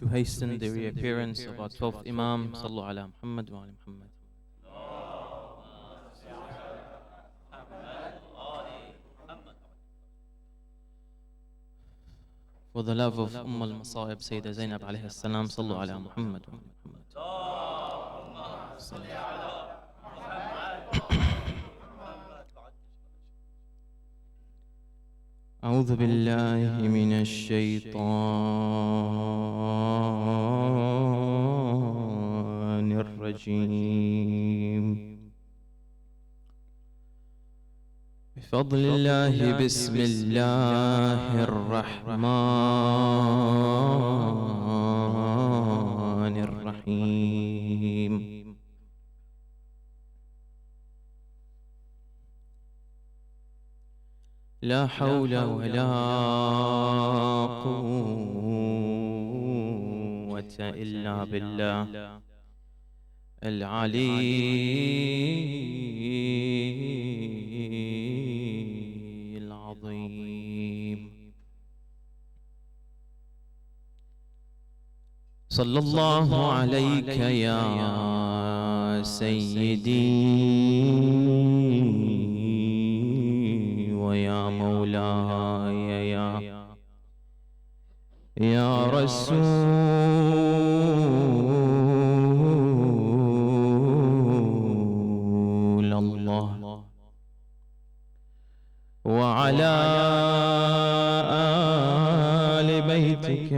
to hasten the reappearance of our 12th Imam. Sallu ala Muhammad wa ala Muhammad. For the love of al-Masa'ib, Sayyidah Zainab alayhi salam, Sallu ala Muhammad wa ala Muhammad. أعوذ بالله من الشيطان الرجيم. بفضل الله بسم الله الرحمن الرحيم. لا حول ولا قوة إلا بالله العلي العظيم. صلى الله عليك يا سيدي ويا مولاي يا رسول الله، وعلى آل بيتك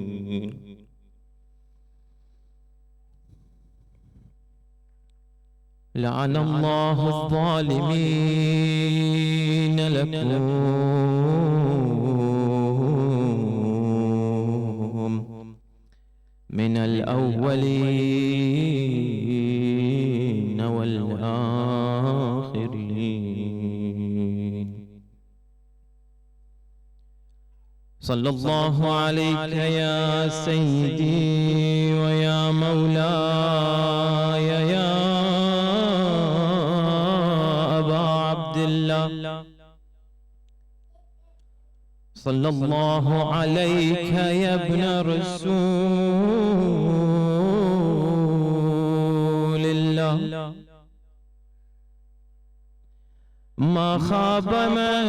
المظلومين. لعن الله الظالمين لكم من الأولين والآخرين. صلى الله عليك يا سيدي ويا مولاي يا الله. صلى الله عليك يا ابن رسول الله. ما خاب من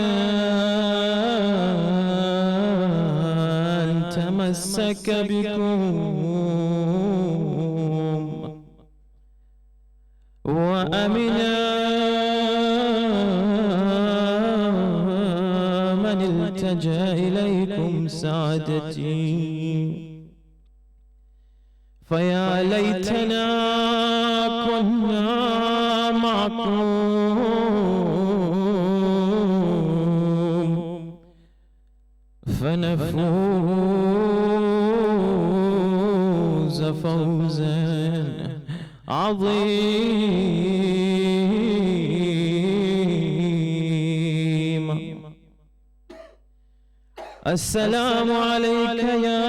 تمسك بكم وأمن التجأ إليكم سعادتي. فيا ليتنا كنا معكم فنفوز فوزا عظيما. السلام عليك يا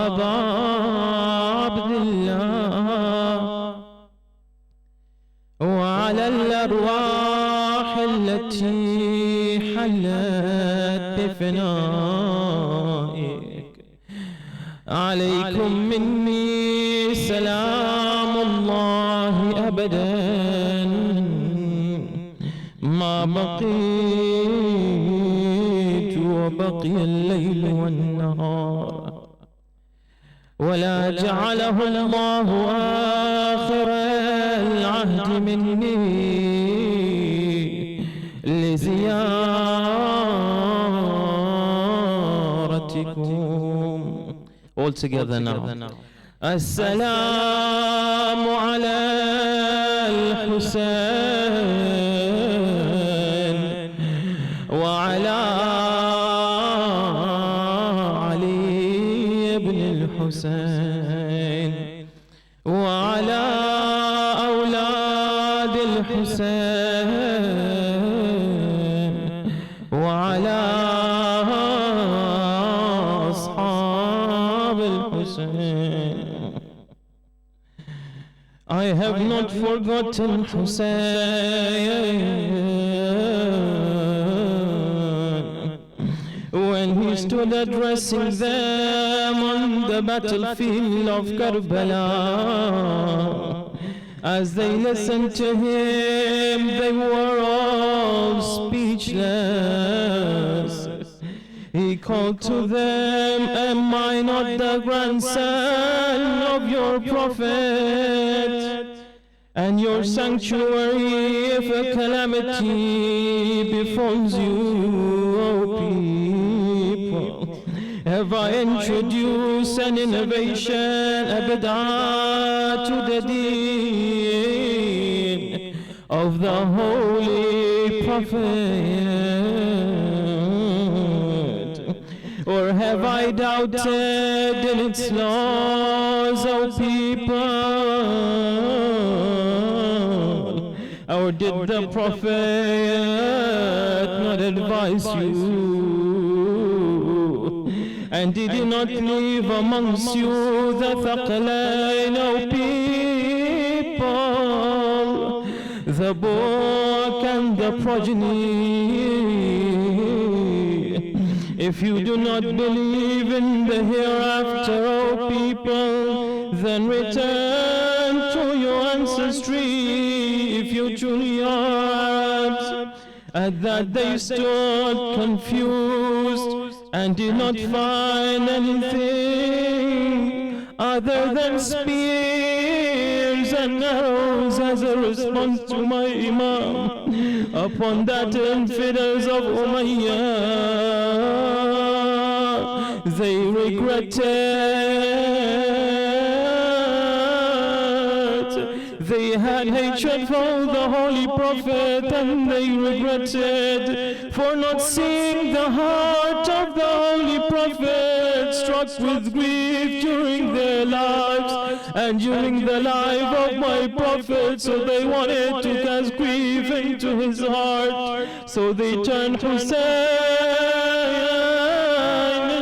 أبا عبد الله، وعلى الأرواح التي حلت بفنائك. عليكم مني سلام الله أبدا ما بقيت وبقي الليل والنهار، ولا جعله الله آخر العهد مني لزيارتكم. All together now. السلام على الحسين وعلى علي بن الحسين وعلى أولاد الحسين وعلى أصحاب الحسين. I have not forgotten Hussein when he stood addressing them on the battlefield of Karbala. As they listened to him, they were all speechless. He called to them, am I not the grandson of your prophet? And your sanctuary, if a calamity befalls you, O people, have I introduced an innovation, a bid'ah to the deen of the Holy Prophet? Or have I doubted in its laws, O people? Or did the Prophet not advise you? And did he not leave amongst you the Thaqalain, O people, the book and the progeny? If you do not believe in the hereafter, O people, then return to your ancestry. If you truly are Arabs, at that they stood confused and did not find anything other than spears and arrows as a response to my Imam upon that infidels of Umayyah. They regretted. They had hatred for the Holy Prophet, and they regretted for not seeing the heart of the Holy Prophet struck with grief during their lives and during the life of my Prophet. So they wanted to cast grief into his heart. So they turned Hussein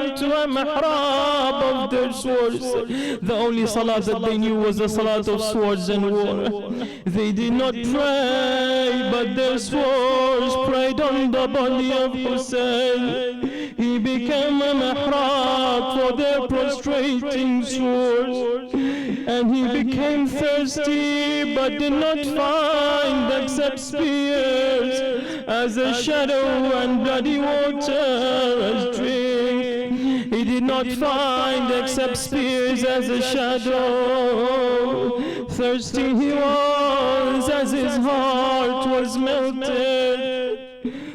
into a mihrab of their swords. The only salat that they knew was the salat of swords and war. They did not pray, but their swords prayed on the body of Hussein. He became a mihrab for their prostrating swords. And he became thirsty, but did not find except spears as a shadow and bloody water as drink. He did not find except spears as a shadow. Thirsty he was as his heart was melted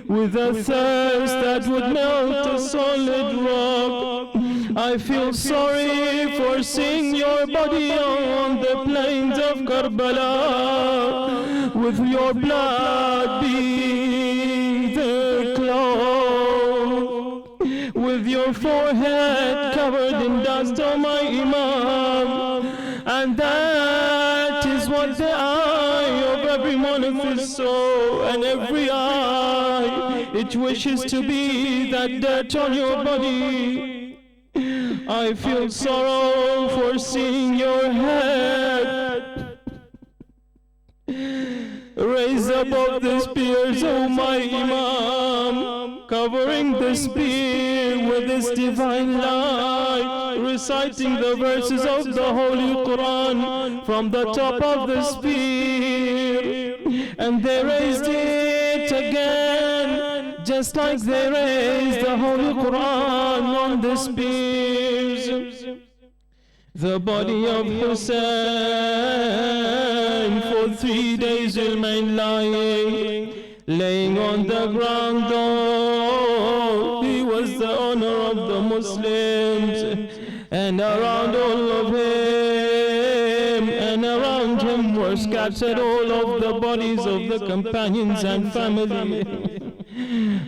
with a thirst that would melt a solid rock. I feel sorry for seeing your body on the plains of Karbala, with your blood being the cloth, with your forehead covered in dust, O my Imam. And that is what the eye of every monolith saw, and every eye, it wishes to be that dirt on your body. I feel sorrow for seeing your head raised above the spears, O my Imam, covering the spear with its divine light, reciting the verses of the Holy Quran from the top of the spear. And they raised it again, just like they raised the Holy Quran on the spears. The body of Hussein for 3 days remained laying on the ground, though he was the honor of the Muslims. And around all of him, and around him were scattered all of the bodies of the companions and family.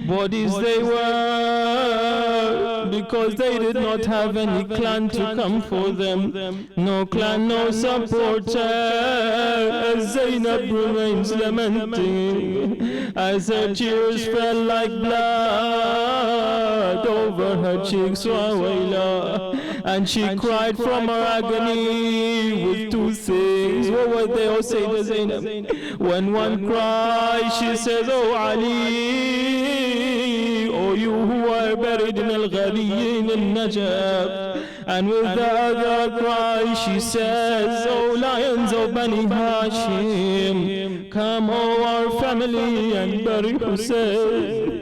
Bodies they were, because they did not have any clan to come for them. No clan, no supporter, as Zainab remains lamenting, as her tears fell like blood over her cheeks, Rawayla. And she cried from her agony with two things. What were they? Oh, Sayyidah Zainab. When one cries, she says, Oh Ali, oh you who are buried in Al-Ghaliyin al-Najab. And with the other cry, she says, Oh lions of Bani Hashim, come, oh our family, and bury Hussein.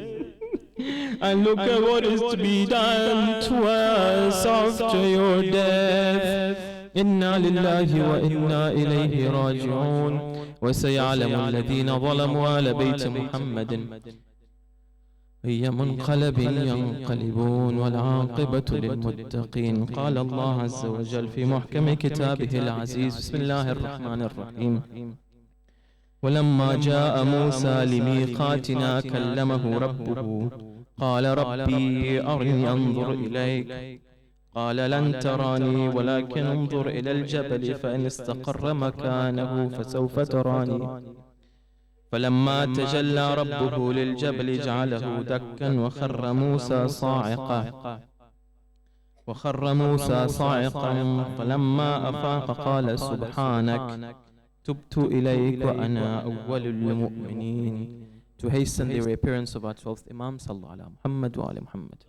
And look at what is to be done to us after your death. Inna lillahi wa inna ilayhi raji'un. وسيعلم الذين ظلموا آل بيت محمد أي منقلب ينقلبون والعاقبة للمتقين. قال الله عز وجل في محكم كتابه العزيز بسم الله الرحمن الرحيم ولما جاء موسى لميقاتنا كلمه ربه قال ربي أرني أنظر إليك قال لن تراني ولكن انظر إلى الجبل فإن استقر مكانه فسوف تراني فلما تجلى ربه للجبل جعله دكا وخر موسى صاعقا فلما أفاق قال سبحانك تبت إليك وأنا أول المؤمنين. To hasten the reappearance of our 12th Imam sallallahu ala Muhammad wa ala Muhammad.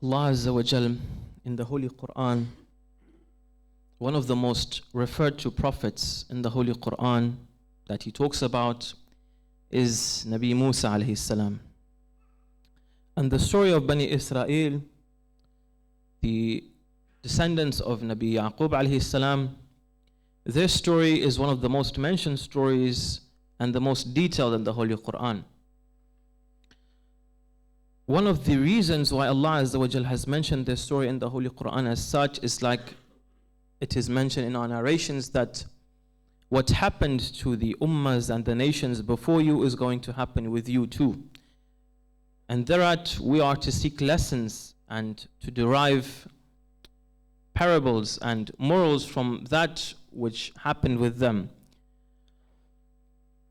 Allah Azza wa Jal in the Holy Quran, one of the most referred to prophets in the Holy Quran that he talks about is Nabi Musa alayhi salam. And the story of Bani Israel, the descendants of Nabi Yaqub alayhi salam, their story is one of the most mentioned stories and the most detailed in the Holy Quran. One of the reasons why Allah Azza wa Jal has mentioned this story in the Holy Quran as such is like it is mentioned in our narrations that what happened to the ummahs and the nations before you is going to happen with you too. And thereat we are to seek lessons and to derive parables and morals from that which happened with them.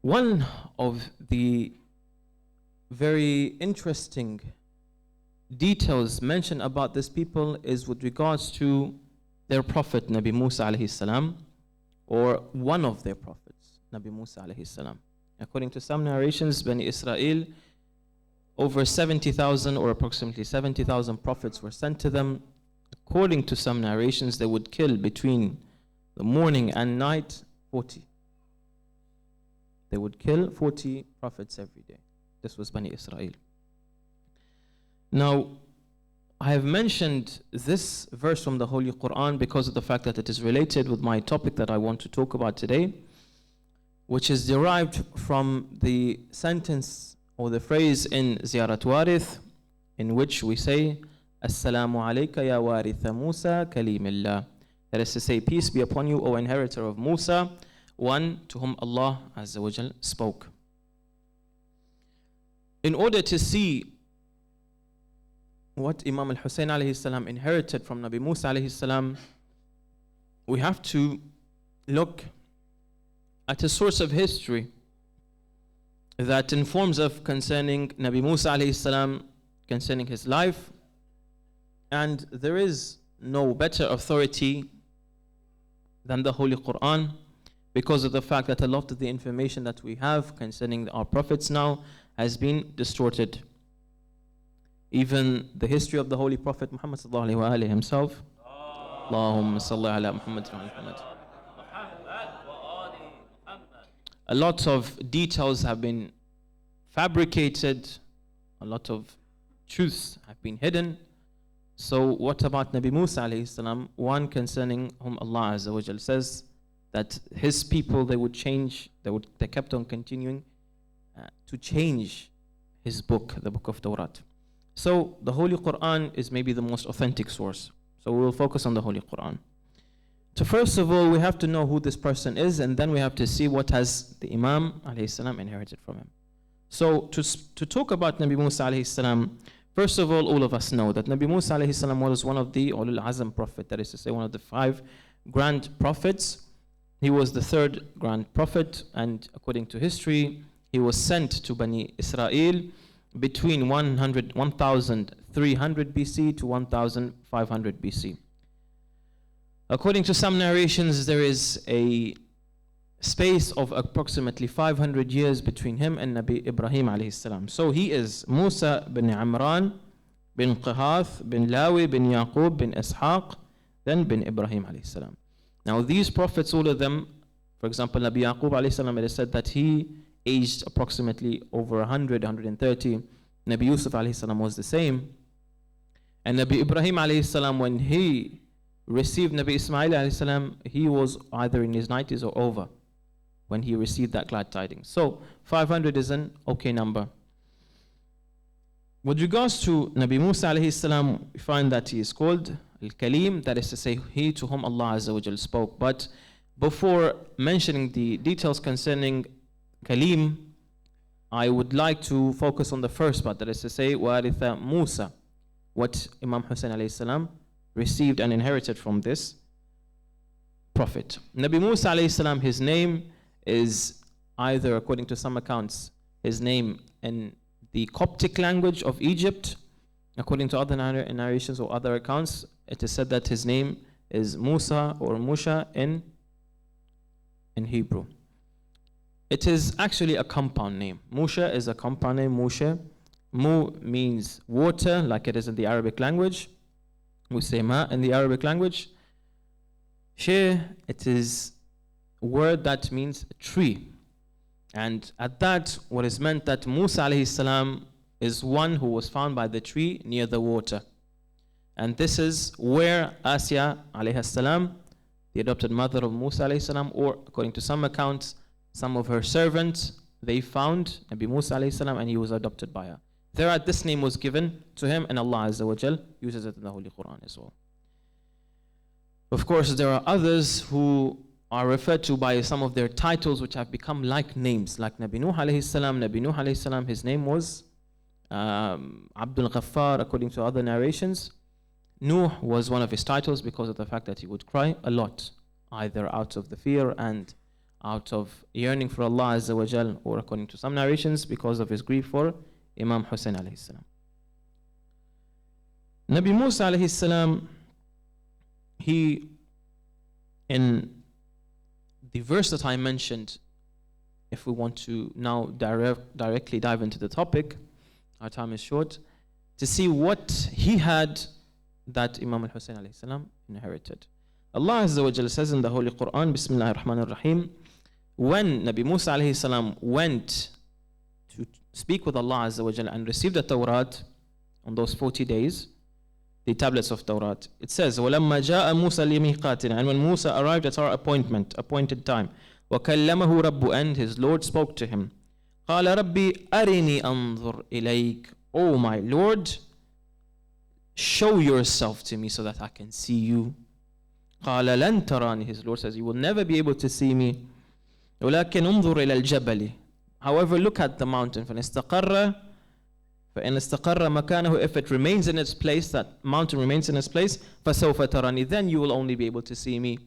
One of the very interesting details mentioned about this people is with regards to their prophet Nabi Musa alayhi salam, or one of their prophets, Nabi Musa alayhi salam. According to some narrations, Bani Israel, over 70,000 or approximately 70,000 prophets were sent to them. According to some narrations, they would kill between the morning and night 40. They would kill 40 prophets every day. This was Bani Israel. Now, I have mentioned this verse from the Holy Quran because of the fact that it is related with my topic that I want to talk about today, which is derived from the sentence or the phrase in Ziyarat Warith, in which we say, Assalamu alayka ya waritha Musa kalimillah. That is to say, peace be upon you, O inheritor of Musa, one to whom Allah Azza wa Jal spoke. In order to see what Imam al-Hussein alayhi salam inherited from Nabi Musa alayhi salam, we have to look at a source of history that informs us concerning Nabi Musa alayhi salam, concerning his life. And there is no better authority than the Holy Quran, because of the fact that a lot of the information that we have concerning our prophets now has been distorted. Even the history of the Holy Prophet Muhammad sallallahu alaihi wasallam himself. Allahumma salli ala Muhammad wa ala Muhammad. A lot of details have been fabricated, a lot of truths have been hidden. So what about Nabi Musa alayhi salam, one concerning whom Allah Azza wa Jal says that his people, they would change, they kept on continuing to change his book, the book of Torah. So the Holy Quran is maybe the most authentic source. So we will focus on the Holy Quran. So first of all, we have to know who this person is, and then we have to see what has the Imam alayhi salam inherited from him. So to talk about Nabi Musa alayhi salam, first of all of us know that Nabi Musa alayhi salam was one of the Ulul Azm prophet, that is to say one of the 5 grand prophets. He was the 3rd grand prophet, and according to history, he was sent to Bani Israel between 1300 BC to 1500 BC. According to some narrations, there is a space of approximately 500 years between him and Nabi Ibrahim alayhi salam. So he is Musa bin Imran, bin Qahath, bin Lawi, bin Yaqub, bin Ishaq, then bin Ibrahim alayhi salam. Now these prophets, all of them, for example, Nabi Yaqub alayhi salam, it is said that he aged approximately over 100, 130. Nabi Yusuf alayhi salam was the same. And Nabi Ibrahim alayhi salam, when he received Nabi Ismail alayhi salam, he was either in his 90s or over when he received that glad tidings. So 500 is an okay number. With regards to Nabi Musa alayhi salam, we find that he is called Al-Kalim, that is to say, he to whom Allah Azza wa Jal spoke. But before mentioning the details concerning Kalim, I would like to focus on the first part, that is to say, Waritha Musa, what Imam Hussein alayhi salam received and inherited from this prophet. Nabi Musa alayhi salam, his name is either, according to some accounts, his name in the Coptic language of Egypt. According to other narrations or other accounts, it is said that his name is Musa or Musha in Hebrew. It is actually a compound name. Musha is a compound name, Musha. Mu means water, like it is in the Arabic language. We say ma in the Arabic language. She, it is a word that means tree. And at that, what is meant that Musa alayhi salam is one who was found by the tree near the water. And this is where Asya alayhi salam, the adopted mother of Musa alayhi salam, or according to some accounts, some of her servants, they found Nabi Musa alayhi salam and he was adopted by her. Thereat, this name was given to him, and Allah Azza wa Jal uses it in the Holy Quran as well. Of course, there are others who are referred to by some of their titles which have become like names, like Nabi Nuh alayhi salam. Nabi Nuh alayhi salam, his name was Abdul Ghaffar, according to other narrations. Nuh was one of his titles because of the fact that he would cry a lot, either out of the fear and out of yearning for Allah Azza wa Jal, or according to some narrations, because of his grief for Imam Hussein alayhi salam. Nabi Musa alayhi salam, he, in the verse that I mentioned, if we want to now directly dive into the topic, our time is short, to see what he had that Imam al-Hussein alayhi salam inherited. Allah Azza wa Jalla says in the Holy Quran, Bismillahir Rahmanir Rahim, when Nabi Musa alayhi salam went to speak with Allah Azza wa Jalla and received the Torah on those 40 days, the tablets of Torah, it says, وَلَمَّا جَاءَ مُوسَى لِمِيقَاتِنَا, and when Musa arrived at our appointed time, وَكَلَّمَهُ رَبُّ, and his Lord spoke to him, قَالَ رَبِّي أَرِنِي أَنظُرْ إِلَيْكَ, O my Lord, show yourself to me so that I can see you. قَالَ لَن تَرَانِ, his Lord says, you will never be able to see me. وَلَكِنْ انظُرْ إِلَى الْجَبَلِ, however, look at the mountain. فَإِنْ اسْتَقَرَّ مَكَانَهُ, if it remains in its place, that mountain remains in its place, فَسَوْفَ تَرَانِ, then you will only be able to see me.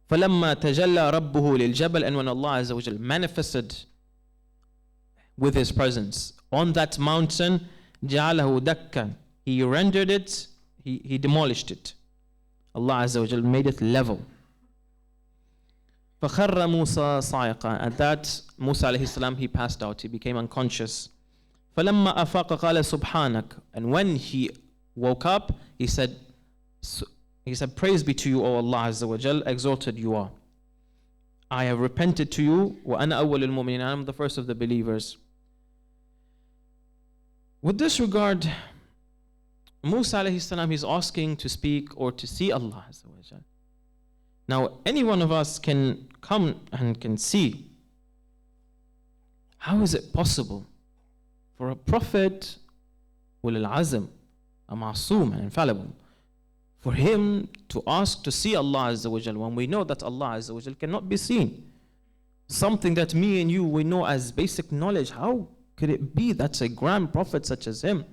فَلَمَّا تَجَلَّى رَبُّهُ لِلْجَبَلِ, and when Allah Azza wa Jal manifested with his presence on that mountain, جَعَلَهُ دَكًّا, he rendered it, he demolished it. Allah Azza wa Jal made it level. فَخَرَّ مُوسَى صَعِقًا, at that Musa alayhi salam, he passed out, he became unconscious. فَلَمَّا أَفَاقَ قَالَ سُبْحَانَكَ, and when he woke up, he said, praise be to you, O Allah Azza wa Jal, exalted you are. I have repented to you, وَأَنَا أَوَّلُ الْمُؤْمِنِينَ, I am the first of the believers. With this regard, Musa alayhi salam is asking to speak or to see Allah Azza wa Jal. Now, any one of us can come and can see How is it possible for a prophet, ulul azm, a ma'soom and infallible, for him to ask to see Allah Azza wa Jal when we know that Allah Azza wa Jal cannot be seen? Something that me and you, we know as basic knowledge. How could it be that a grand prophet such as him,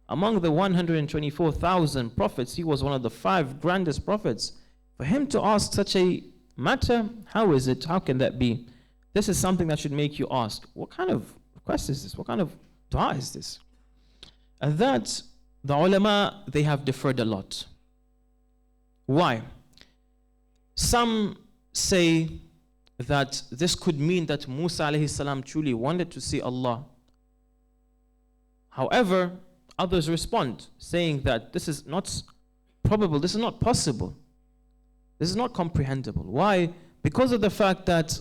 among the 124,000 prophets, he was one of the 5 grandest prophets, for him to ask such a matter? How is it? How can that be? This is something that should make you ask, what kind of request is this? What kind of dua is this? And that, the ulama, they have differed a lot. Why? Some say that this could mean that Musa alayhi salam truly wanted to see Allah. However, others respond, saying that this is not probable, this is not possible, this is not comprehensible. Why? Because of the fact that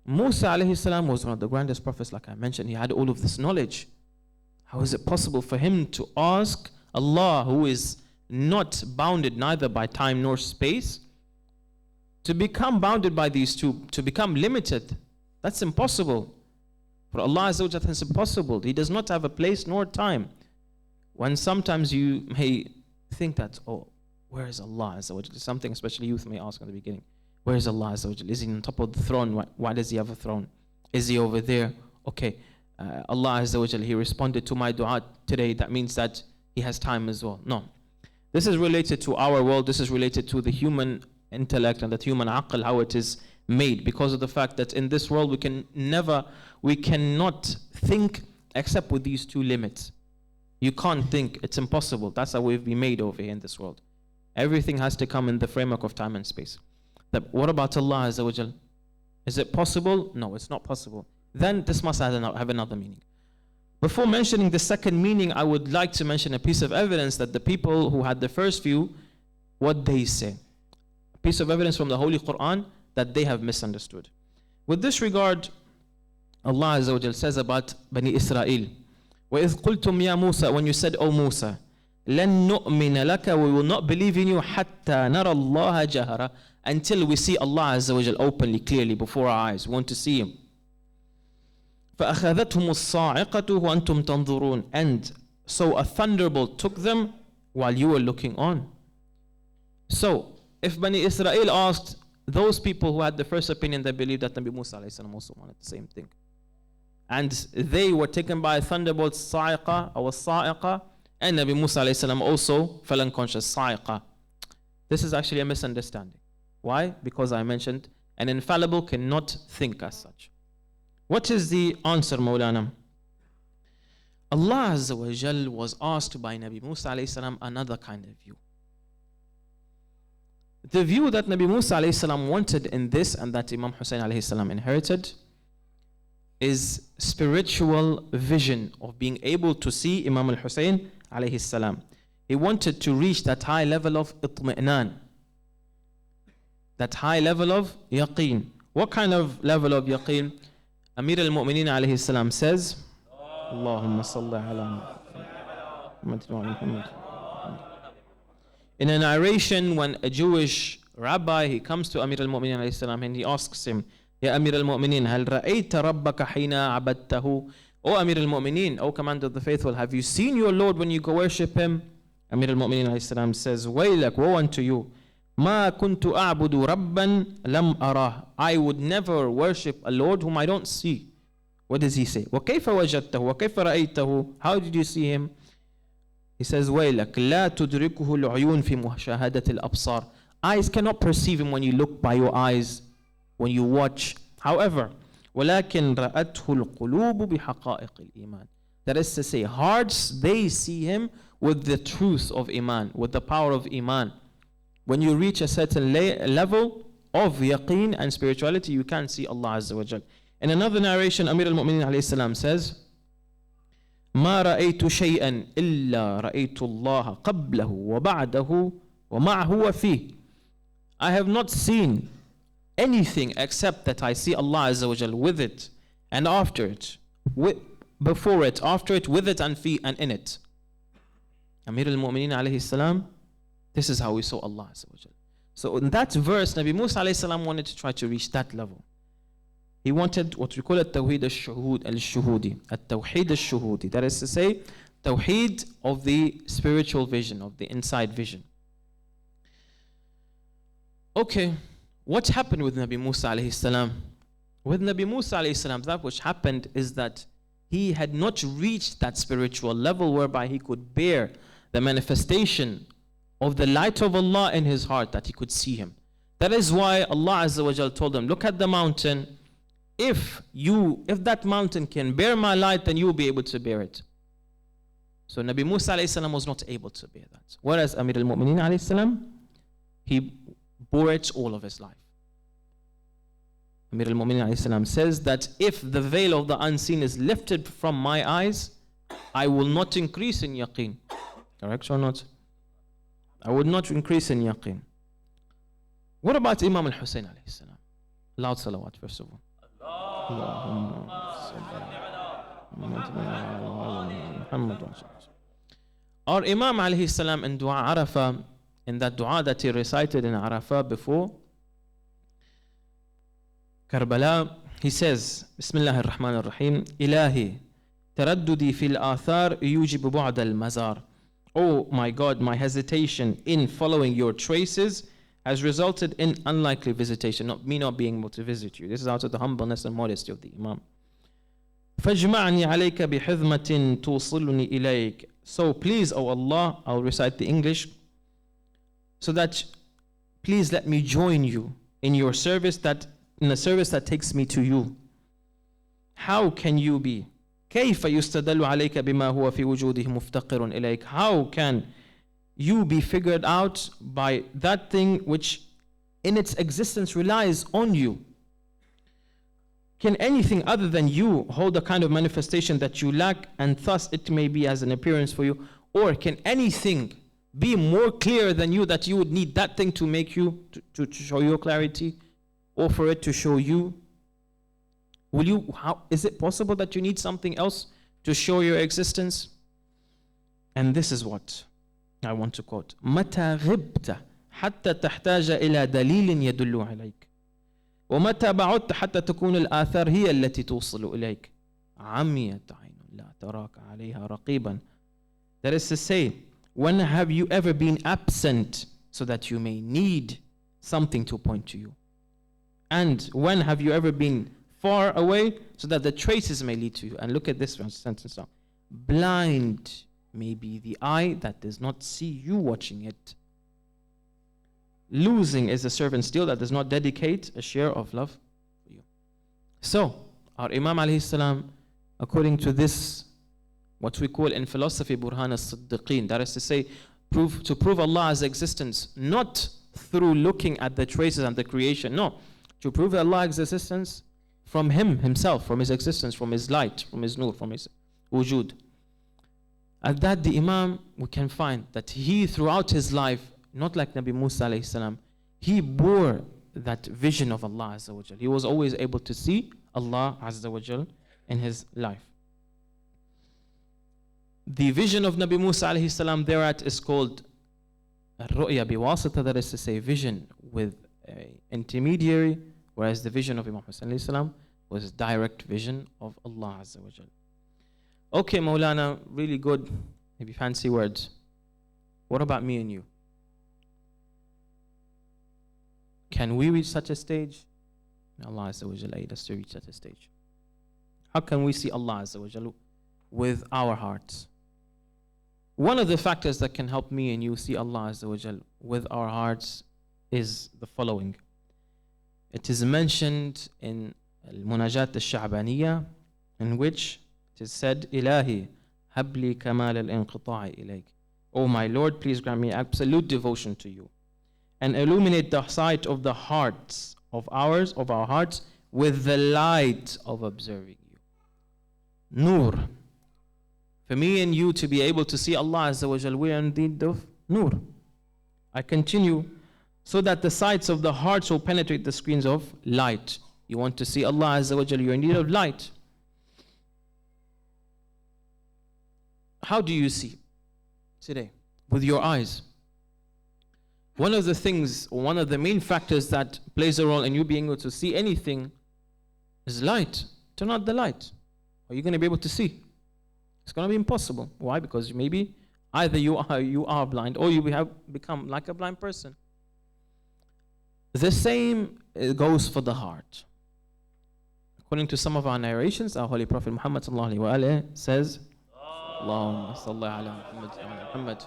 Musa alayhi salam was one of the grandest prophets, like I mentioned. He had all of this knowledge. How is it possible for him to ask Allah, who is not bounded neither by time nor space, to become bounded by these two, to become limited? That's impossible. For Allah Azza wa Jalla, it's impossible. He does not have a place nor time. When sometimes you may think that, oh, where is Allah Azza wa Jalla? Something especially youth may ask in the beginning. Where is Allah Azza wa Jalla? Is he on top of the throne? Why does he have a throne? Is he over there? Okay, Allah Azza wa Jalla, he responded to my dua today. That means that he has time as well. No. This is related to our world. This is related to the human intellect and the human aql, how it is made, because of the fact that in this world we cannot think except with these two limits. You can't think, it's impossible. That's how we've been made over here in this world. Everything has to come in the framework of time and space. What about Allah Azza wa Jal? Is it possible? No, it's not possible. Then this must have another meaning. Before mentioning the second meaning, I would like to mention a piece of evidence that the people who had the first view, what they say. A piece of evidence from the Holy Quran that they have misunderstood. With this regard, Allah Azza wa Jal says about Bani Israel, وَإِذْ قُلْتُمْ يَا مُوسَى, when you said, O Musa, لَن نُؤْمِنَ لَكَ, we will not believe in you حَتَّى نَرَى اللَّهَ جَهَرًا, until we see Allah Azza wa Jal openly, clearly, before our eyes. We want to see Him. فَأَخَذَتْهُمُ الصَّاعِقَةُ وَأَنْتُمْ تَنْظُرُونَ, and so a thunderbolt took them while you were looking on. So, if Bani Israel asked, those people who had the first opinion, they believed that Nabi Musa alayhi salam also wanted the same thing. And they were taken by a thunderbolt, sa'iqa or sa'iqa, and Nabi Musa alayhi salam also fell unconscious, sa'iqa. This is actually a misunderstanding. Why? Because I mentioned an infallible cannot think as such. What is the answer, Mawlana? Allah Azza wa Jal was asked by Nabi Musa alayhi salam another kind of view. The view that Nabi Musa alayhi salam wanted in this, and that Imam Hussein alayhi salam inherited, is spiritual vision of being able to see Imam al-Hussein alayhi salam. He wanted to reach that high level of itmi'nan, that high level of yaqeen. What kind of level of yaqeen? Amir al-Mu'mineen alayhi salam says, Allahumma salli ala Muhammad. In a narration, when a Jewish rabbi, he comes to Amir al-Mu'mineen alayhi salam and he asks him, Ya Amir al-Mu'mineen, hal ra'ayta rabbaka hina abadtahu? O Amir al-Mu'mineen, O Commander of the Faithful, have you seen your Lord when you go worship Him? Amir al-Mu'mineen alayhi salam says, Waylak, woe unto you. Ma kuntu a'budu rabban lam arah. I would never worship a Lord whom I don't see. What does he say? Wa kayfa wajadtahu? Wa kayfa ra'aytahu? How did you see Him? He says, Waylak, la tudrikuhu al-uyun fi mushahadati al-absar. Eyes cannot perceive Him when you look by your eyes, when you watch. However, وَلَكِنْ رَأَتْهُ الْقُلُوبُ بِحَقَائِقِ الْإِيمَانِ. That is to say, hearts, they see Him with the truth of Iman, with the power of Iman. When you reach a certain level of yaqeen and spirituality, you can see Allah Azza wa Jal. In another narration, Amir al-Mu'mineen alayhi salam says, مَا رَأَيْتُ شَيْئًا إِلَّا رَأَيْتُ اللَّهَ قَبْلَهُ وَبَعْدَهُ وَمَعْهُ وَفِيهِ. I have not seen anything except that I see Allah Azza wa Jal with it and after it, before it, after it, with it and in it. Amir al-Mu'mineen alayhi salam, this is how we saw Allah Azza wa Jal. So in that verse, Nabi Musa alayhi salam wanted to try to reach that level. He wanted what we call التوحيد الشهودي. التوحيد الشهودي. That is to say, Tawheed of the spiritual vision, of the inside vision. Okay, what happened with Nabi Musa alayhi salam? With Nabi Musa alayhi salam, that which happened is that he had not reached that spiritual level whereby he could bear the manifestation of the light of Allah in his heart, that he could see him. That is why Allah Azza wa Jal told him, look at the mountain. If that mountain can bear my light, then you will be able to bear it. So Nabi Musa alayhi salam was not able to bear that. Whereas Amir al-Mu'mineen alayhi salam, he bore it all of his life. Amir al-Mu'mineen alayhi salam says that if the veil of the unseen is lifted from my eyes, I will not increase in yaqeen. Correct or not? I would not increase in yaqeen. What about Imam al-Hussein alayhi salam? Loud salawat first of all. Our Imam alayhi salam in Dua Arafah, in that dua that he recited in Arafah before Karbala, he says, Bismillah ar-Rahman ar-Rahim, Ilahi, taraddudi fil athar yujibu bu'ad al-mazar. Oh my God, my hesitation in following your traces has resulted in unlikely visitation, me not being able to visit you. This is out of the humbleness and modesty of the Imam. فَاجْمَعْنِي عَلَيْكَ بِحِذْمَةٍ تُوصِلُنِي إِلَيْكَ. So please, O Allah, I'll recite the English, so that please let me join you in your service, in a service that takes me to you. How can you be? كيف يستدل عليك بما هو في وجوده مفتقر إليك. How can you be figured out by that thing which in its existence relies on you? Can anything other than you hold a kind of manifestation that you lack, and thus it may be as an appearance for you? Or can anything be more clear than you, that you would need that thing to make you, to show your clarity, or for it to show you? Is it possible that you need something else to show your existence? And this is what I want to quote. متى غبت حتى تحتاج إلى دليل يدل عليك ومتى بعدت حتى تكون الآثار هي التي توصل إليك عميت عين لا تراك عليها رقيبا. That is to say, when have you ever been absent so that you may need something to point to you? And when have you ever been far away so that the traces may lead to you? And look at this sentence now. Blind may be the eye that does not see you watching it. Losing is the servant still that does not dedicate a share of love for you. So, our Imam alayhi salam, according to this, what we call in philosophy Burhan as-Siddiqeen, that is to say, to prove Allah's existence, not through looking at the traces and the creation, no, to prove Allah's existence from himself, from his existence, from his light, from his nur, from his wujud. At that, the Imam, we can find that he, throughout his life, not like Nabi Musa alayhi salam, he bore that vision of Allah Azza wa Jal. He was always able to see Allah Azza wa Jal in his life. The vision of Nabi Musa alayhi salam thereat is called Ru'ya biwasita, that is to say, vision with an intermediary, whereas the vision of Imam Hussain alayhi salam was direct vision of Allah Azza wa Jal. Okay, Maulana, really good, maybe fancy words. What about me and you? Can we reach such a stage? May Allah Azza wa Jal aid us to reach such a stage. How can we see Allah Azza wa Jal with our hearts? One of the factors that can help me and you see Allah Azza wa Jal with our hearts is the following. It is mentioned in Al-Munajat al-Sha'baniyya, in which it is said, Ilahi, habli kamal al-inqita'i ilayk. Oh my Lord, please grant me absolute devotion to you, and illuminate the sight of the hearts of our hearts with the light of observing you. Nur. For me and you to be able to see Allah Azza wa Jal, we are in need of nur. I continue, so that the sights of the hearts will penetrate the screens of light. You want to see Allah Azza wa Jal, you're in need of light. How do you see today? With your eyes. One of the things, or one of the main factors that plays a role in you being able to see anything There's light. Turn out the light. Are you going to be able to see? It's going to be impossible. Why? Because maybe either you are blind or you have become like a blind person. The same goes for the heart. According to some of our narrations, our Holy Prophet Muhammad sallallahu alaihi wasallam says, Allahumma salli ala Muhammad,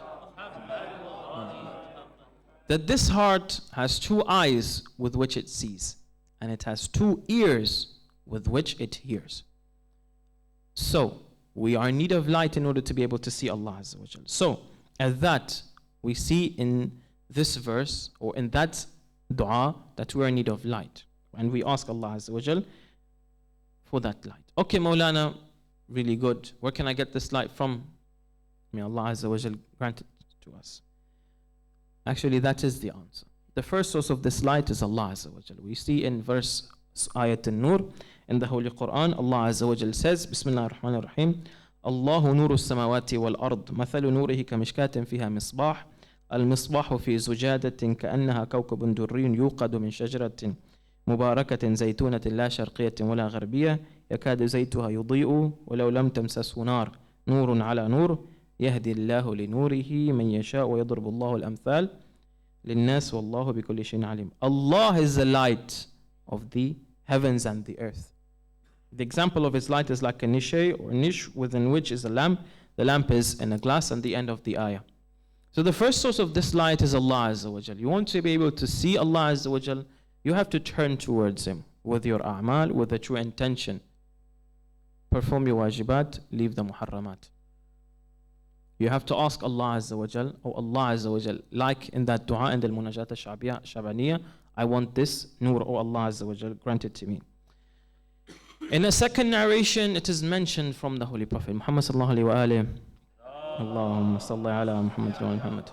that this heart has two eyes with which it sees, and it has two ears with which it hears. So, we are in need of light in order to be able to see Allah Azza wa Jal. So, as that, we see in this verse, or in that dua, that we are in need of light. And we ask Allah Azza wa Jal for that light. Okay, Maulana, really good. Where can I get this light from? May Allah Azza wa Jal grant it to us. Actually, that is the answer. The first source of this light is Allah Azza wa Jal. We see in verse Ayat An-Nur, in the Holy Quran, Allah Azza wa Jal says, Bismillah ar-Rahman ar-Rahim, Allahu nuru as-samawati wal-ard, mathalu nurihi kamishkatin fiha misbah, المصباح في زجاجة كأنها كوكب دري يوقد من شجرة مباركة زيتونة لا شرقية ولا غربية يكاد زيتها يضيء ولو لم تمسسه نار نور على نور يهدي الله لنوره من يشاء ويضرب الله الأمثال للناس والله بكل شيء عليم. Allah is the light of the heavens and the earth. The example of his light is like a niche or niche within which is a lamp. The lamp is in a glass and the end of the ayah. So the first source of this light is Allah Azza wa Jal. You want to be able to see Allah Azza wa Jal, you have to turn towards Him with your a'mal, with a true intention. Perform your wajibat, leave the muharramat. You have to ask Allah Azza wa Jal, oh Allah Azza wa Jal, like in that dua in the Munajat al-Shabaniyah, I want this nur, oh Allah Azza wa Jal, grant it to me. In a second narration, it is mentioned from the Holy Prophet Muhammad sallallahu alaihi wa alihi, Allahumma salli ala Muhammad wa Muhammad.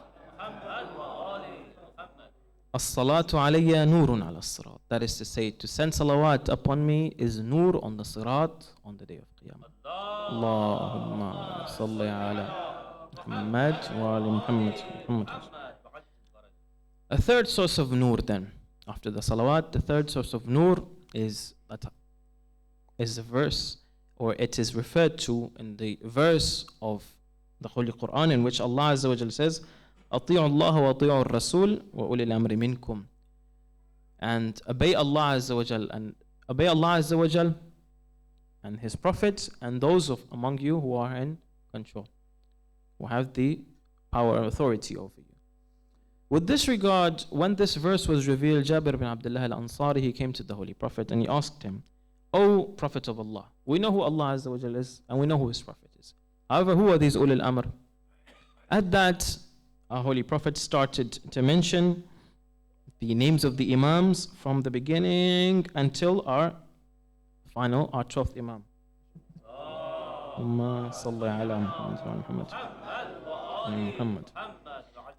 As-salatu alayya nurun ala as-sirat. That is to say, to send salawat upon me is nur on the sirat on the day of Qiyamah. Allahumma salli ala Muhammad wa ali Muhammad. A third source of nur then, after the salawat, the third source of nur is a verse, or it is referred to in the verse of the Holy Quran in which Allah Azza wa Jal says, أطيعوا الله وأطيعوا الرسول وأولي الأمر منكم. And obey Allah Azza wa Jal, and obey Allah Azza wa Jal and His prophets and those of among you who are in control, who have the power and authority over you. With this regard, when this verse was revealed, Jabir bin Abdullah al-Ansari, he came to the Holy Prophet and he asked him, O Prophet of Allah, we know who Allah Azza wa Jal is and we know who His Prophet is. However, who are these ulul amr? At that, our Holy Prophet started to mention the names of the Imams from the beginning until our 12th Imam.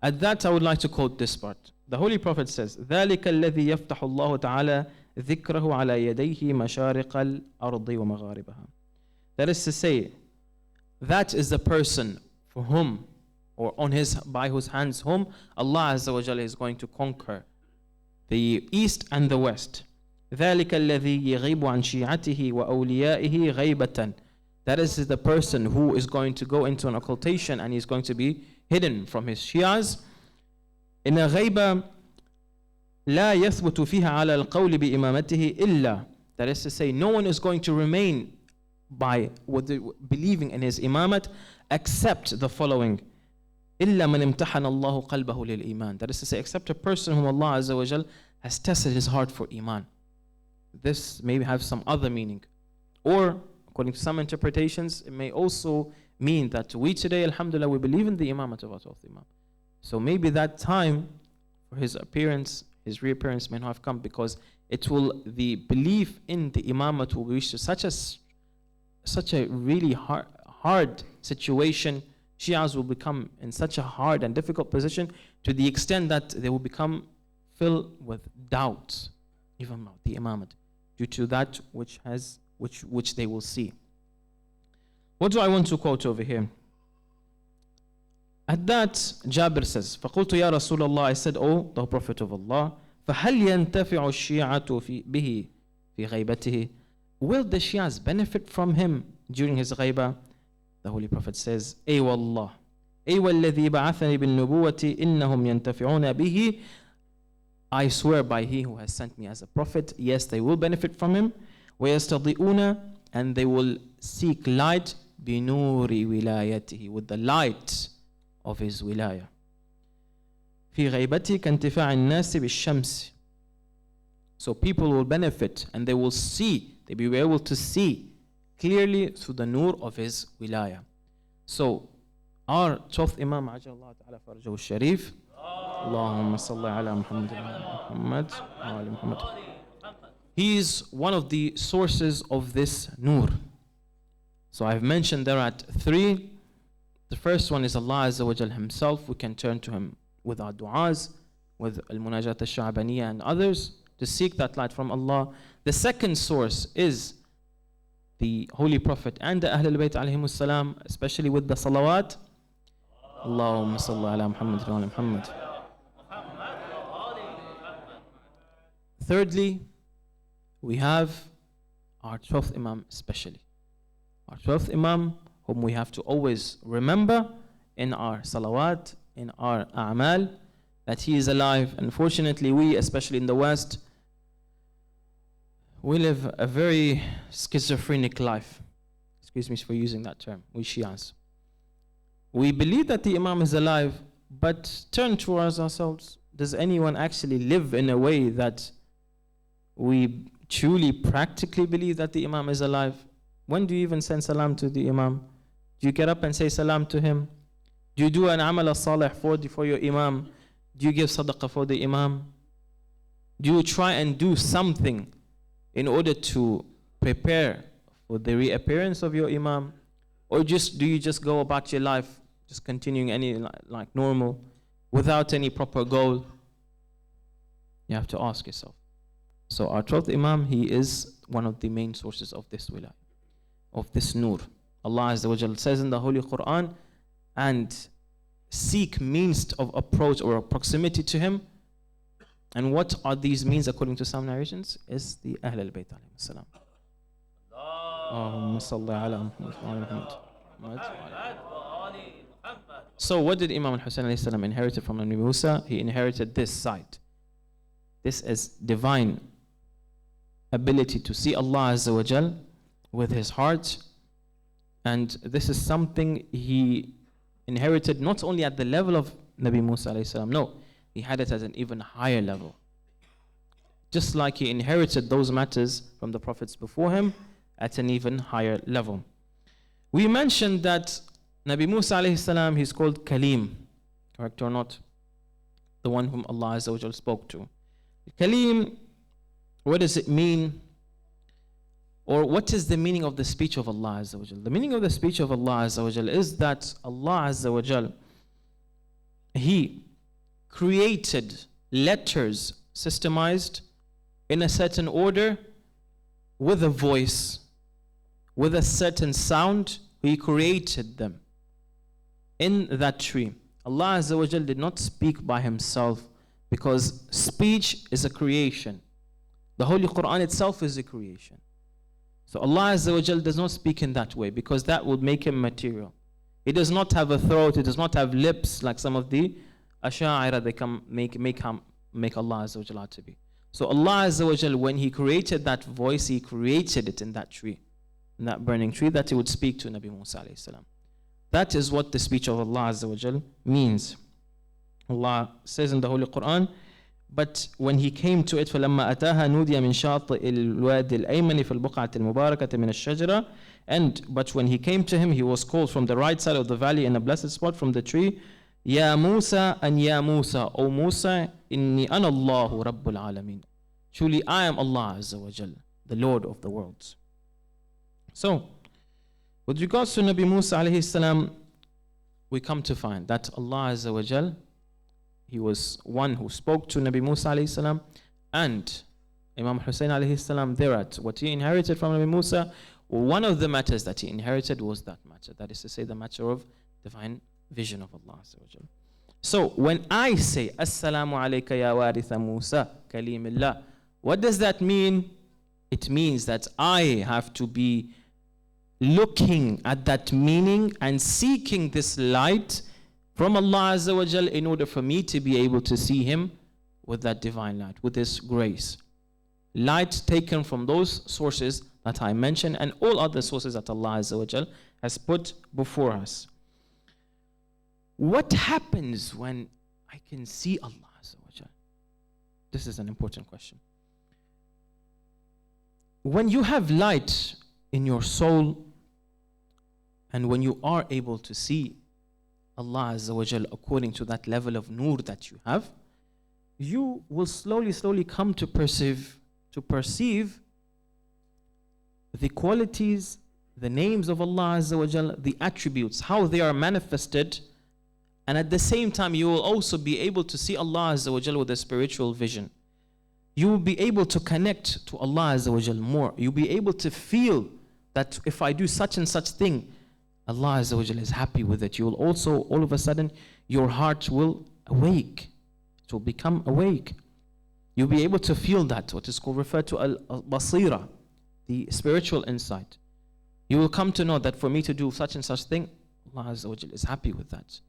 At that, I would like to quote this part. The Holy Prophet says, ذَلِكَ الَّذِي يَفْتَحُ اللَّهُ تَعَالَى ذِكْرَهُ عَلَى يَدَيْهِ مَشَارِقَ الْأَرْضِ وَمَغَارِبَهَا. That is to say, that is the person for whom, or by whose hands whom Allah Azza wa Jalla is going to conquer the east and the west. ذَلِكَ الَّذِي يَغِيبُ عَنْ شِيعَتِهِ وَأَوْلِيَائِهِ غَيْبَةً. That is the person who is going to go into an occultation and he's going to be hidden from his Shias. In a غيبة لا يثبت فيها على القول بإمامته إلا. That is to say, no one is going to remain believing in his imamat except the following. إلا من امتحن الله قلبه للإيمان. That is to say, except a person whom Allah Azza wa Jal has tested his heart for iman. This may have some other meaning. Or, according to some interpretations, it may also mean that we today, alhamdulillah, we believe in the imamat of our 12th Imam. So maybe that time for his reappearance may not have come, because the belief in the imamat will reach to such a really hard situation. Shias will become in such a hard and difficult position to the extent that they will become filled with doubt, even about the imamat, due to that which they will see. What do I want to quote over here? At that, Jabir says, فَقُلْتُ يَا رَسُولَ اللَّهِ, I said, O the Prophet of Allah, فَهَلْ يَنْتَفِعُ الشِّيعَةُ بِهِ فِي غَيْبَتِهِ. will the Shias benefit from him during his ghaibah? The Holy Prophet says, Ay wallah, Ay walladhi ba'athani bin nubuwati innahum yantafi'una bihi. I swear by he who has sent me as a prophet, yes, they will benefit from him. وَيَسْتَضِئُونَ, and they will seek light بِنُورِ وِلَايَتِهِ, with the light of his wilayah. فِي غَيْبَتِهِ كَانْتِفَاعِ النَّاسِ بِالشَّمْسِ. So people will benefit and they will see, they will be able to see clearly through the nur of his wilayah. So our 12th Imam, Ajallahu Ta'ala Farajahu Sharif, Allahumma salli ala Muhammad wa ala Muhammad. He is one of the sources of this nur. So I've mentioned there are 3. The first one is Allah Azza wa Jal himself. We can turn to him with our du'as, with al-munajat al-sha'baniyah and others to seek that light from Allah. The second source is the Holy Prophet and the Ahlul Bayt alayhimus salam, especially with the salawat. Allahumma salli ala Muhammad wa ala Muhammad. Thirdly, we have our 12th Imam especially. Our 12th Imam, whom we have to always remember in our salawat, in our a'mal, that he is alive. Unfortunately, we, especially in the West, we live a very schizophrenic life. Excuse me for using that term, we Shias. We believe that the Imam is alive, but turn towards ourselves. Does anyone actually live in a way that we truly practically believe that the Imam is alive? When do you even send salam to the Imam? Do you get up and say salam to him? Do you do an amal as-salih for your Imam? Do you give sadaqah for the Imam? Do you try and do something in order to prepare for the reappearance of your Imam? Or do you just go about your life, just continuing like normal, without any proper goal? You have to ask yourself. So our 12th Imam, he is one of the main sources of this wilayah, of this nur. Allah Azza wa Jal says in the Holy Quran, and seek means of approach or proximity to him. And what are these means according to some narrations? Is the Ahlul Bayt alayhi salam. Allahumma salli ala Muhammad. So what did Imam al-Husayn alayhi salam inherit from Nabi Musa? He inherited this sight. This is divine ability to see Allah Azza wa Jal with his heart. And this is something he inherited not only at the level of Nabi Musa alayhi salam, no, he had it at an even higher level. Just like he inherited those matters from the prophets before him at an even higher level. We mentioned that Nabi Musa alayhi salam, he's called Kalim, correct or not? The one whom Allah Azza wa Jal spoke to. Kalim, what does it mean? Or what is the meaning of the speech of Allah Azza wa Jal? The meaning of the speech of Allah Azza wa Jal is that Allah Azza wa Jal, he created letters systemized in a certain order with a voice, with a certain sound. He created them in that tree. Allah Azza wa Jal did not speak by himself, because speech is a creation. The Holy Quran itself is a creation. So Allah Azza wa Jal does not speak in that way, because that would make him material. He does not have a throat, he does not have lips like some of the Asha'ira, they can make Allah Azza wa Jal out to be. So Allah Azza wa Jal, when he created that voice, he created it in that tree, in that burning tree, that he would speak to Nabi Musa alayhi salam. That is what the speech of Allah Azza wa Jal means. Allah says in the Holy Quran, but when he came to it, فَلَمَّا أَتَاهَا نُودِيَ مِنْ شَاطِئِ الْوَادِ الْأَيْمَنِ فِي الْبُقْعَةِ الْمُبَارَكَةِ مِنَ الشَّجَرَةِ. But when he came to him, he was called from the right side of the valley in a blessed spot from the tree, Ya Musa and Ya Musa, O Musa, inni ana Allahu Rabbul Alameen. Truly I am Allah Azza wa Jal, the Lord of the worlds. So, with regards to Nabi Musa alayhi salam, we come to find that Allah Azza wa Jal, he was one who spoke to Nabi Musa alayhi salam, and Imam Hussein alayhi salam, thereat, what he inherited from Nabi Musa, one of the matters that he inherited was that matter. That is to say, the matter of divine vision of Allah Azza wa Jal. So when I say, Assalamu alayka ya waritha Musa, Kalimillah, what does that mean? It means that I have to be looking at that meaning and seeking this light from Allah Azza wa Jal in order for me to be able to see Him with that divine light, with this grace. Light taken from those sources that I mentioned and all other sources that Allah Azza wa Jal has put before us. What happens when I can see Allah Azza wa Jal? This is an important question. When you have light in your soul and when you are able to see Allah Azza wa Jal according to that level of nur that you have, you will slowly come to perceive the qualities, the names of Allah Azza wa Jal, the attributes, how they are manifested, and at the same time you will also be able to see Allah Azza wa Jal with a spiritual vision. You will be able to connect to Allah Azza wa Jal more. You'll be able to feel that if I do such and such thing, Allah Azza wa Jal is happy with it. You will also, all of a sudden, your heart will awake. It will become awake. You'll be able to feel that, what is called, referred to al-basira, the spiritual insight. You will come to know that for me to do such and such thing, Allah Azza wa Jal is happy with that.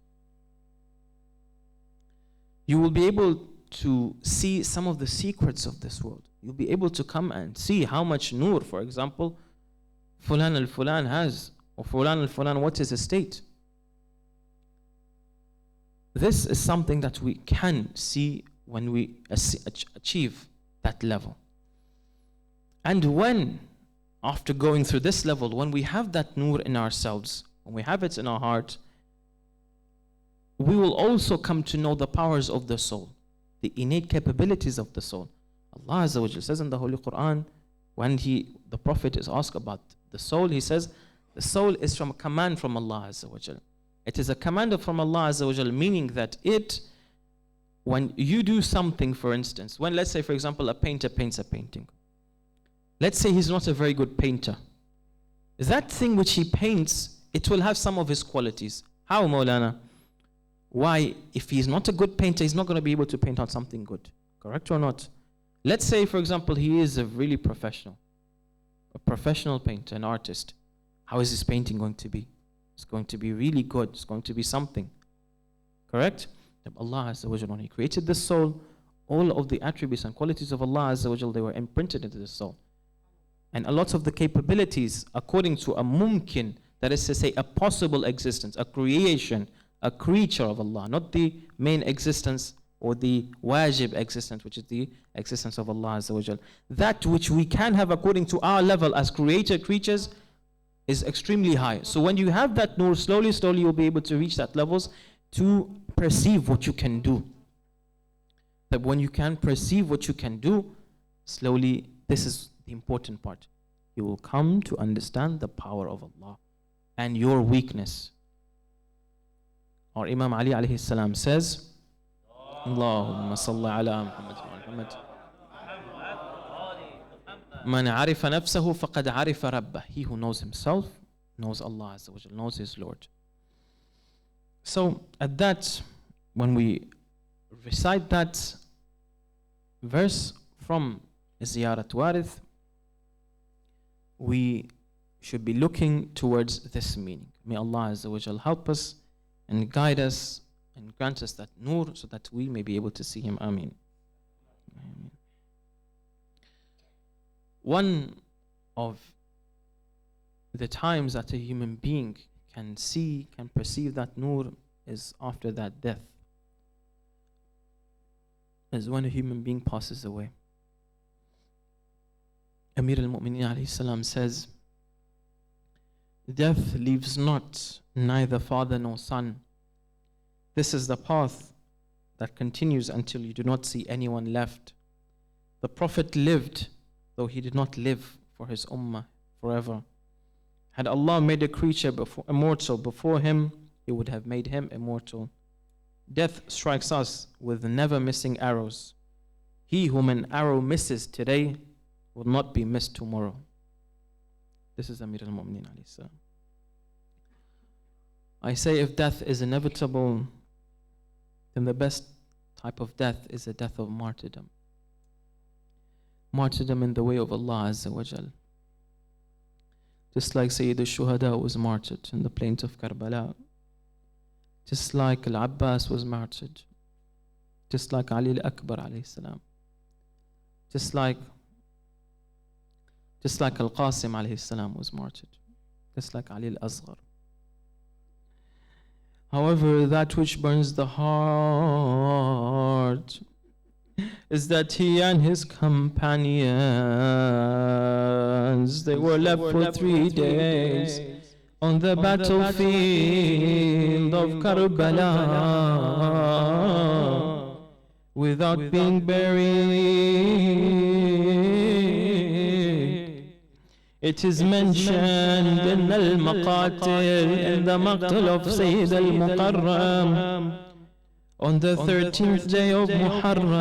You will be able to see some of the secrets of this world. You'll be able to come and see how much nur, for example, Fulan al-Fulan has, or Fulan al-Fulan, what is his state. This is something that we can see when we achieve that level. And when, after going through this level, when we have that nur in ourselves, when we have it in our heart, we will also come to know the powers of the soul, the innate capabilities of the soul. Allah Azza wa Jalla says in the Holy Quran, when the Prophet is asked about the soul, he says, the soul is from a command from Allah Azza wa Jalla. It is a command from Allah Azza wa Jalla, meaning that when you do something, for instance, when, let's say, for example, a painter paints a painting. Let's say he's not a very good painter. That thing which he paints, it will have some of his qualities. How, Maulana? Why? If he's not a good painter, he's not going to be able to paint out something good. Correct or not? Let's say, for example, he is a professional painter, an artist. How is his painting going to be? It's going to be really good. It's going to be something. Correct? Allah Azza wa Jalla, when He created the soul, all of the attributes and qualities of Allah Azza wa Jalla, they were imprinted into the soul. And a lot of the capabilities, according to a mumkin, that is to say, a possible existence, a creation, a creature of Allah, not the main existence or the wajib existence, which is the existence of Allah Azza wa Jalla. That which we can have according to our level as created creatures is extremely high. So when you have that nur, slowly you'll be able to reach that levels to perceive what you can do. That when you can perceive what you can do, slowly, this is the important part. You will come to understand the power of Allah and your weakness. Our Imam Ali alayhi salam says, Allahumma salli ala Muhammad wa Muhammad. Man arifa nafsahu faqad arifa rabbah. He who knows himself knows Allah Azza wa Jalla, knows his Lord. So at that, when we recite that verse from Ziyarat Warith, we should be looking towards this meaning. May Allah Azza wa Jalla help us and guide us and grant us that nur so that we may be able to see Him. Ameen. Ameen. One of the times that a human being can perceive that nur is after that death. Is when a human being passes away. Amir al-Mu'mineen alayhi salam says, death leaves not neither father nor son. This is the path that continues until you do not see anyone left. The Prophet lived, though he did not live for his ummah forever. Had Allah made a creature immortal before him, He would have made him immortal. Death strikes us with never missing arrows. He whom an arrow misses today will not be missed tomorrow. This is Amir al-Mu'mineen alayhi salam. I say, if death is inevitable, then the best type of death is a death of martyrdom. martyrdom in the way of Allah Azza wa Jal. Just like Sayyid al-Shuhada was martyred in the plains of Karbala. Just like Al-Abbas was martyred. Just like Ali al-Akbar alayhi salam. Just like Al-Qasim alayhi salam was martyred. Just like Ali al-Asghar. However, that which burns the heart is that he and his companions, they were left for 3 days on the battlefield of Karbala without being buried. It is mentioned in Al-Maqatil, in the Maqtal of Sayyid Al-Muqarram, on the 13th day of Muharram,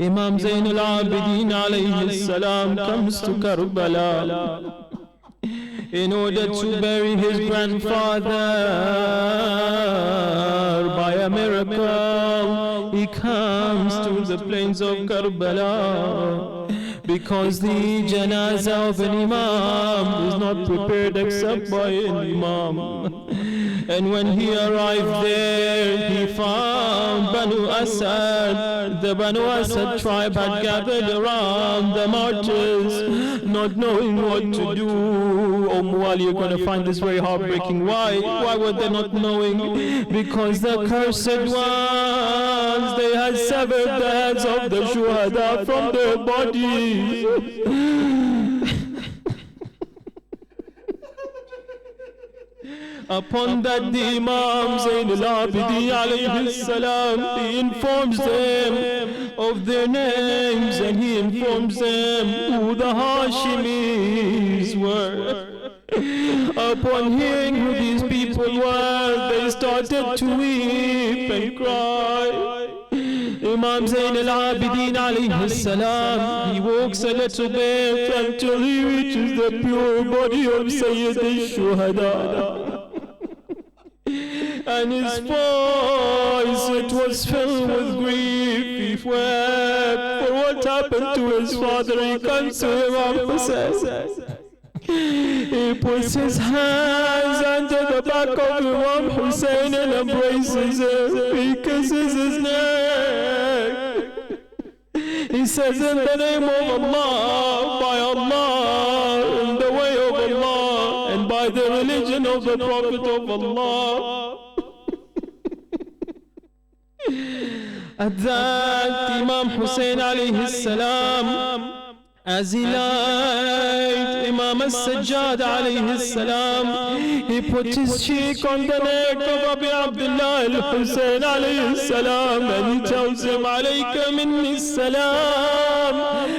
Imam Zain al-Abidin alayhi salam comes to Karbala in order to bury his grandfather. By a miracle, he comes to the plains of Karbala, because the janazah of an imam is not prepared except by an imam. And when he arrived there, he found Banu Asad. The Banu Asad tribe had gathered around the martyrs, not knowing what to do. Muali, you're going to find this very heartbreaking. Why? Why were they not knowing? Because the cursed ones, they had severed the heads of the Shuhada from their bodies. Upon that, the Imam Zain al-Abidin alayhi salam, he informs them of their names, and he informs them who the Hashimis were. Upon hearing who these people were, they started to weep and cry. Imam Zain al-Abidin alayhi salam, he walks a little bit until he reaches the pure body of Sayyid al-Shuhada. And his voice, it was filled with grief. He wept for what happened to his father. He comes to Imam Hussein. He puts his hands under the back of Imam Hussein and embraces him. He kisses his neck. He says, in the name of Allah, by Allah, in the way of Allah, and by the religion of the Prophet of Allah. At that, Imam Hussein alayhi salam, as he lied, Imam al-Sajjad alayhi salam, he put his cheek on the neck of Abi Abdullah al-Hussein alayhi salam, and he tells him, alayka minni salam,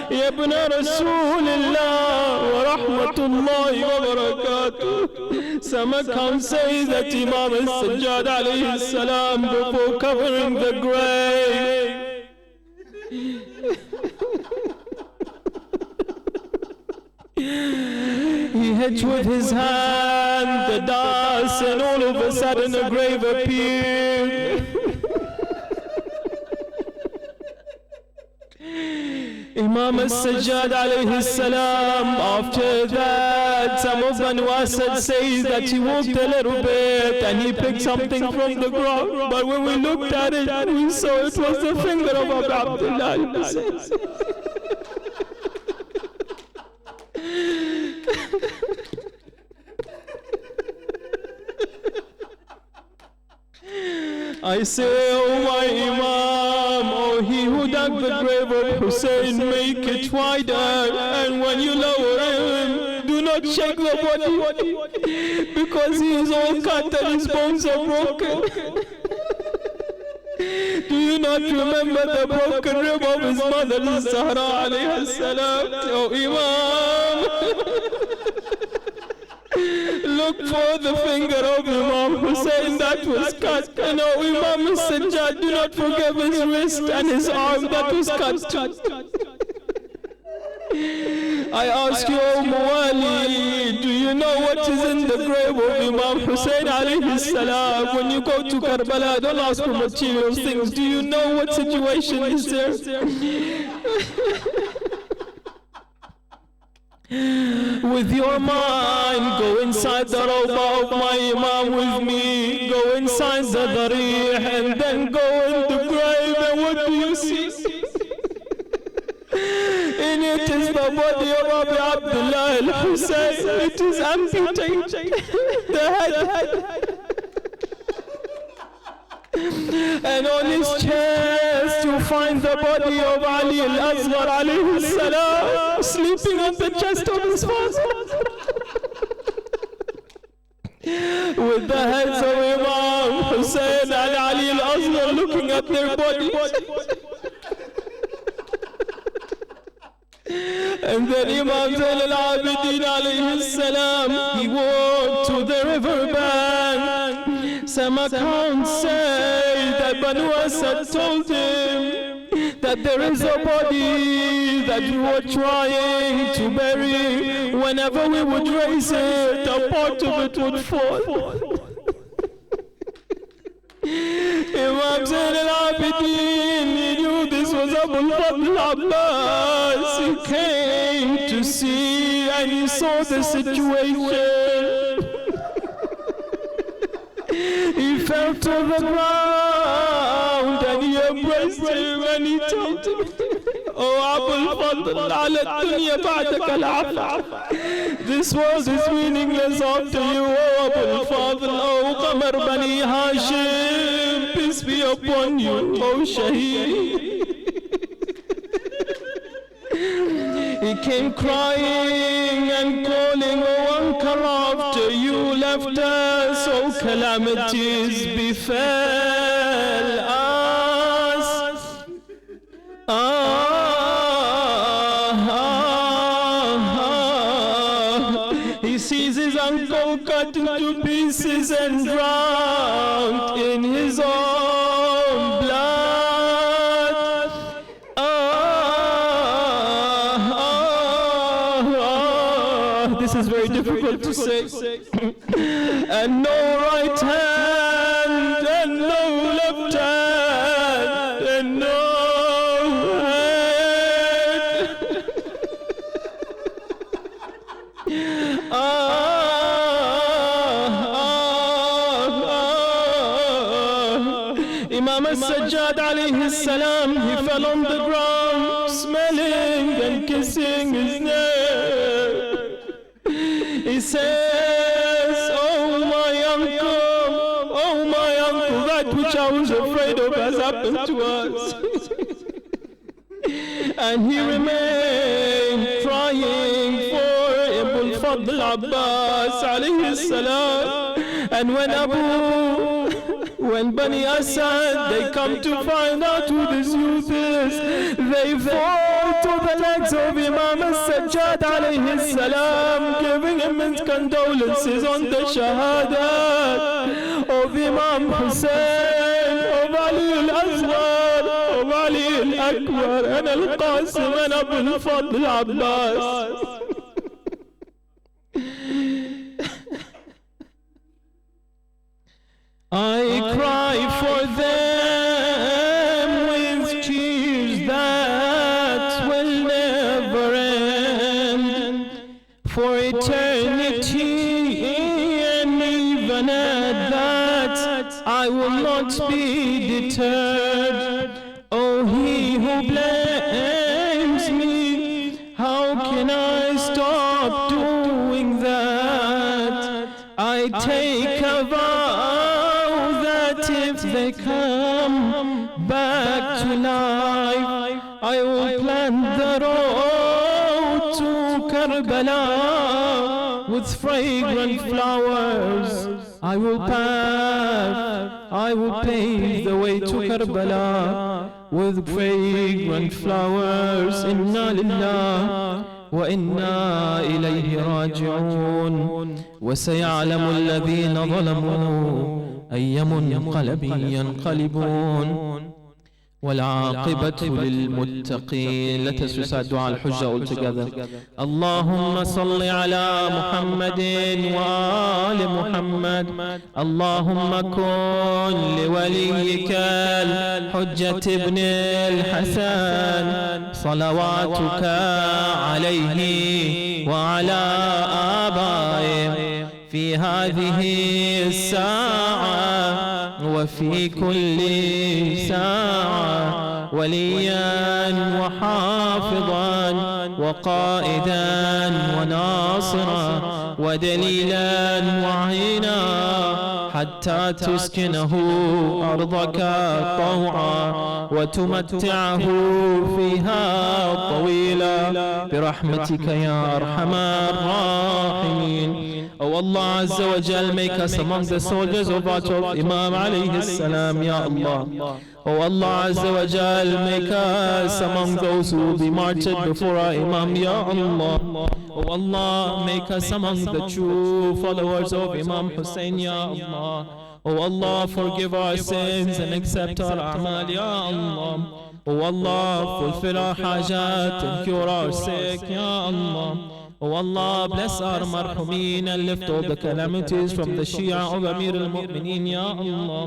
ya ibn Rasulillah, wa rahmatullahi wa barakatuh. Some accounts say that Imam al-Sajjad alayhi salam, before covering the grave, he hit with his hand the dust, and all of a sudden a grave appeared. Imam al-Sajjad alayhi salam, after that, some of Banu Asad says that he walked a little bit and he picked something from the ground. But when we looked at it, we saw it was the finger of Abu Abdullah. I say, oh my Imam, oh he who dug the grave of Hussein, make it wider, and when you lower him, do not shake the body, because he is all cut and his bones are broken. Do you not remember the broken rib of his mother, Zahra alayhi salam? Oh Imam, look for the finger of Imam Hussein that was cut. And oh Imam al-Sajjad, do not forget his wrist and his arm that was cut too. I ask you, O Merali, do you know what is in the grave of Imam Hussein alayhi salam? When you go to Karbala, don't ask for material things. Do you know what situation is there? With your mind, go inside the Rawdah of my Imam with me. Go inside the Darih and then go in the grave, and what do you see? In it is the body of Abu Abdullah al-Hussein. It is amputated, the head. And on his chest you find the body of Ali al-Asghar alayhi salam, sleeping on the chest of his father. With the heads of Imam Hussein and Ali al-Asghar looking at their bodies. And then Imam Zain al-Abidin alayhi salam, he walked to the river bank. Some accounts say that Banu Asad told him that there is a body that we were trying to bury. Whenever we would raise it, a part of it would fall. Imam Zain al-Abidin, he knew this was Abu Fadl Abbas. He came to see and he saw the situation. He fell to the ground and he embraced him and he told him, Oh Abu Fadl, ala dunya ba'daka al-'afaf. This world is meaningless after you, oh Abu Fadl, oh Qamar Bani Hashim, peace be upon you, oh Shaheed. He came crying and calling, oh uncle, after you left us, oh calamities befell us. He sees his uncle cut into pieces and drowned in his own blood. This is very difficult to say. And no right hand, and no left hand, and no Imam al-Sajjad alayhi salam, he fell on the ground, smelling and kissing his neck. He says, oh my uncle, that which I was afraid of has happened to us. And he remained crying for Abu Fadl Abbas alayhi salam. And when Bani Asad, they come to find out who this youth is, they fall to the legs of Imam al-Sajjad alayhi salam, giving him his condolences on the Shahada of Imam Hussein, of Ali al-Asghar, of Ali al-Akbar, and al-Qasim, and Abu Fadl Abbas. I cry for them with tears that will never end, for eternity, and even at that I will not be deterred. Oh, he who blames me, how can I stop doing that? I take a vow if they come back to life, I will plant the road to Karbala with fragrant flowers. I will pave the way to Karbala with fragrant flowers. Inna lillah wa inna ilayhi raji'un. وسيعلم الذين ظلموا أي منقلب ينقلبون. والعاقبة للمتقين. Let us recite dua al-hujjah all together. اللهم صل على محمد وآل محمد. اللهم كن لوليك الحجة ابن الحسن صلواتك عليه وعلى آبائه في هذه الساعة وفي كل ساعة وليا وحافظا وقائدا وناصرا ودليلا وعينا حتى تسكنه أرضك طوعا وتمتعه فيها طويلا برحمتك يا أرحم الراحمين. O Allah Azza wa Jal, make us among the soldiers of our 12th Imam alayhi salam, Ya Allah. O Allah Azza wa Jal, make us among those who will be martyred before our Imam, Ya Allah. O Allah, make us among the true followers of Imam Hussein, Ya Allah. O Allah, forgive our sins and accept our a'mal, Ya Allah. O Allah, fulfill our hajat and cure our sick, Ya Allah. O Allah, bless our marhumeen and lift all the calamities from the Shia of Amir al-Mu'mineen, Ya Allah.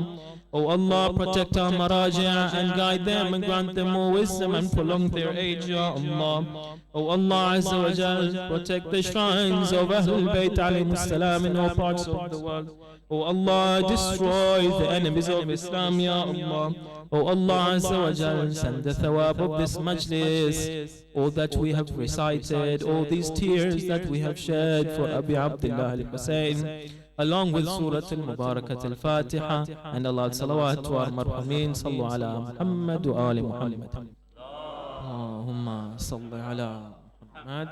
O Allah, protect our maraji' and guide them and grant them more wisdom and prolong their age, Ya Allah. O Allah Azza wa Jal, protect the shrines of Ahlul Bayt alayhi salam in all parts of the world. O Allah, destroy the enemies of Islam, Ya Allah. O Allah Azza wa Jal, send the thawab of this majlis, all that we have recited, all these tears that we have shed for Abi Abdullah al-Hussein, along with Surah Al-Mubarakat Al-Fatiha, and Allah salawat to our marhameen, sallu ala Muhammad wa ali Muhammad. Allahumma salli ala Muhammad.